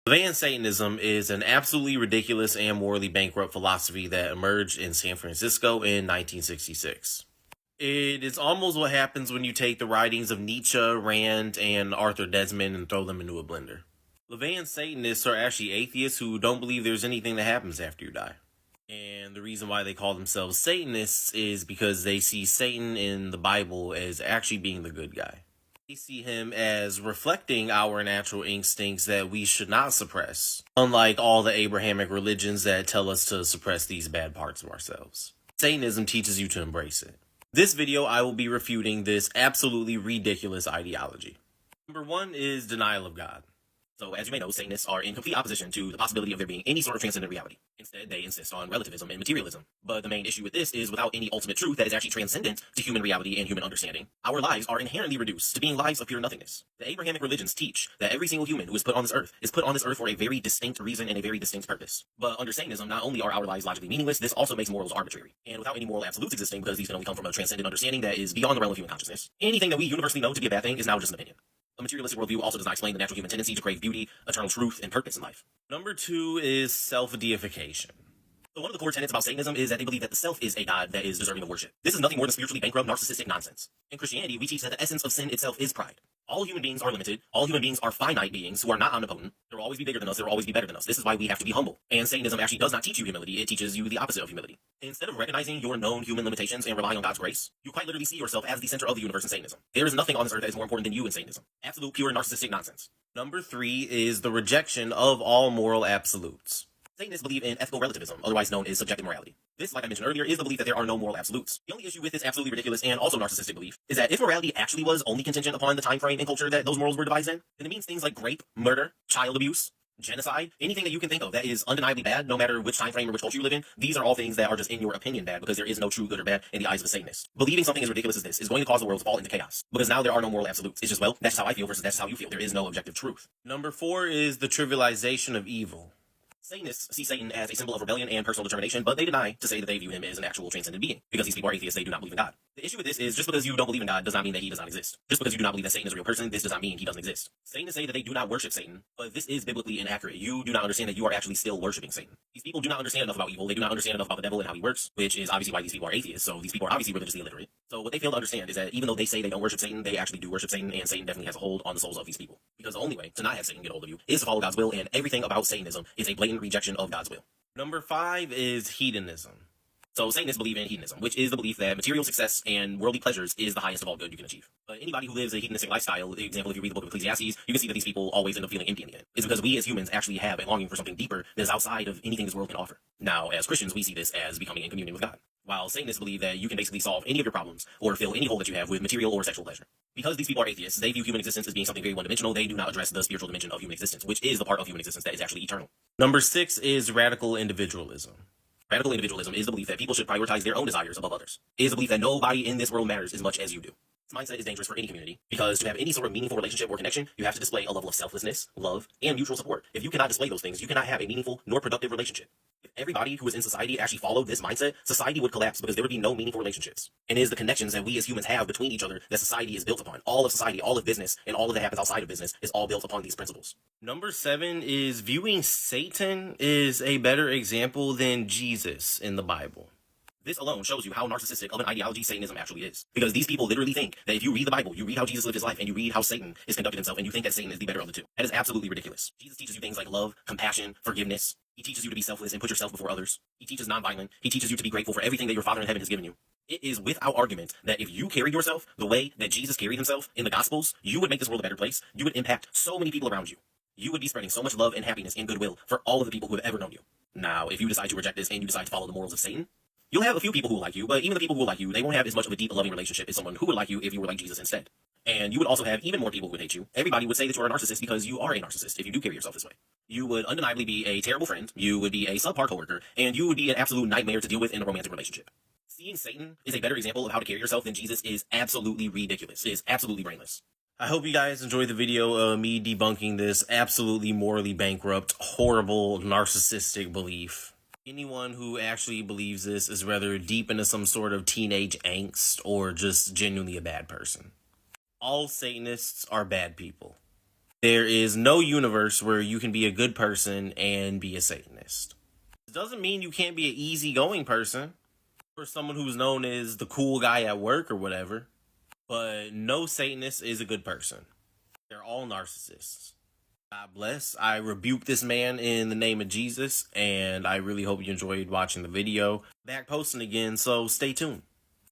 Laveyan Satanism is an absolutely ridiculous and morally bankrupt philosophy that emerged in San Francisco in 1966. It is almost what happens when you take the writings of Nietzsche, Rand, and Arthur Desmond and throw them into a blender. Laveyan Satanists are actually atheists who don't believe there's anything that happens after you die. And the reason why they call themselves Satanists is because they see Satan in the Bible as actually being the good guy. They see him as reflecting our natural instincts that we should not suppress, unlike all the Abrahamic religions that tell us to suppress these bad parts of ourselves. Satanism teaches you to embrace it. This video, I will be refuting this absolutely ridiculous ideology. Number 1 is denial of God. So, as you may know, Satanists are in complete opposition to the possibility of there being any sort of transcendent reality. Instead, they insist on relativism and materialism. But the main issue with this is without any ultimate truth that is actually transcendent to human reality and human understanding, our lives are inherently reduced to being lives of pure nothingness. The Abrahamic religions teach that every single human who is put on this earth is put on this earth for a very distinct reason and a very distinct purpose. But under Satanism, not only are our lives logically meaningless, this also makes morals arbitrary. And without any moral absolutes existing, because these can only come from a transcendent understanding that is beyond the realm of human consciousness, anything that we universally know to be a bad thing is now just an opinion. A materialistic worldview also does not explain the natural human tendency to crave beauty, eternal truth, and purpose in life. Number 2 is self-deification. So one of the core tenets about Satanism is that they believe that the self is a god that is deserving of worship. This is nothing more than spiritually bankrupt, narcissistic nonsense. In Christianity, we teach that the essence of sin itself is pride. All human beings are limited. All human beings are finite beings who are not omnipotent. There will always be bigger than us. There will always be better than us. This is why we have to be humble. And Satanism actually does not teach you humility. It teaches you the opposite of humility. Instead of recognizing your known human limitations and relying on God's grace, you quite literally see yourself as the center of the universe in Satanism. There is nothing on this earth that is more important than you in Satanism. Absolute, pure, narcissistic nonsense. Number 3 is the rejection of all moral absolutes. Satanists believe in ethical relativism, otherwise known as subjective morality. This, like I mentioned earlier, is the belief that there are no moral absolutes. The only issue with this absolutely ridiculous and also narcissistic belief is that if morality actually was only contingent upon the time frame and culture that those morals were devised in, then it means things like rape, murder, child abuse, genocide, anything that you can think of that is undeniably bad, no matter which time frame or which culture you live in, these are all things that are just in your opinion bad because there is no true good or bad in the eyes of a Satanist. Believing something as ridiculous as this is going to cause the world to fall into chaos because now there are no moral absolutes. It's just, well, that's just how I feel versus that's just how you feel. There is no objective truth. Number 4 is the trivialization of evil. Satanists see Satan as a symbol of rebellion and personal determination, but they deny to say that they view him as an actual transcendent being. Because these people are atheists, they do not believe in God. The issue with this is just because you don't believe in God does not mean that he does not exist. Just because you do not believe that Satan is a real person, this does not mean he doesn't exist. Satanists say that they do not worship Satan, but this is biblically inaccurate. You do not understand that you are actually still worshiping Satan. These people do not understand enough about evil. They do not understand enough about the devil and how he works, which is obviously why these people are atheists. So these people are obviously religiously illiterate. So what they fail to understand is that even though they say they don't worship Satan, they actually do worship Satan, and Satan definitely has a hold on the souls of these people. Because the only way to not have Satan get a hold of you is to follow God's will, and everything about Satanism is a blatant rejection of God's will. Number 5 is hedonism. So Satanists believe in hedonism, which is the belief that material success and worldly pleasures is the highest of all good you can achieve. But anybody who lives a hedonistic lifestyle, for example, if you read the book of Ecclesiastes, you can see that these people always end up feeling empty in the end. It's because we as humans actually have a longing for something deeper that is outside of anything this world can offer. Now, as Christians, we see this as becoming in communion with God. While Satanists believe that you can basically solve any of your problems or fill any hole that you have with material or sexual pleasure. Because these people are atheists, they view human existence as being something very one-dimensional. They do not address the spiritual dimension of human existence, which is the part of human existence that is actually eternal. Number 6 is radical individualism. Radical individualism is the belief that people should prioritize their own desires above others. It is the belief that nobody in this world matters as much as you do. This mindset is dangerous for any community because to have any sort of meaningful relationship or connection, you have to display a level of selflessness, love, and mutual support. If you cannot display those things, you cannot have a meaningful nor productive relationship. If everybody who is in society actually followed this mindset, society would collapse because there would be no meaningful relationships. And it is the connections that we as humans have between each other that society is built upon. All of society, all of business, and all of that happens outside of business is all built upon these principles. Number 7 is viewing Satan is a better example than Jesus in the Bible. This alone shows you how narcissistic of an ideology Satanism actually is. Because these people literally think that if you read the Bible, you read how Jesus lived his life, and you read how Satan is conducted himself, and you think that Satan is the better of the two. That is absolutely ridiculous. Jesus teaches you things like love, compassion, forgiveness. He teaches you to be selfless and put yourself before others. He teaches nonviolent. He teaches you to be grateful for everything that your Father in heaven has given you. It is without argument that if you carried yourself the way that Jesus carried himself in the Gospels, you would make this world a better place. You would impact so many people around you. You would be spreading so much love and happiness and goodwill for all of the people who have ever known you. Now, if you decide to reject this and you decide to follow the morals of Satan, you'll have a few people who will like you, but even the people who will like you, they won't have as much of a deep, loving relationship as someone who would like you if you were like Jesus instead. And you would also have even more people who would hate you. Everybody would say that you are a narcissist because you are a narcissist if you do carry yourself this way. You would undeniably be a terrible friend, you would be a subpar coworker, and you would be an absolute nightmare to deal with in a romantic relationship. Seeing Satan is a better example of how to carry yourself than Jesus is absolutely ridiculous. It is absolutely brainless. I hope you guys enjoyed the video of me debunking this absolutely morally bankrupt, horrible, narcissistic belief. Anyone who actually believes this is rather deep into some sort of teenage angst or just genuinely a bad person. All Satanists are bad people. There is no universe where you can be a good person and be a Satanist. It doesn't mean you can't be an easygoing person or someone who's known as the cool guy at work or whatever. But no Satanist is a good person. They're all narcissists. God bless. I rebuke this man in the name of Jesus, and I really hope you enjoyed watching the video. Back posting again, so stay tuned.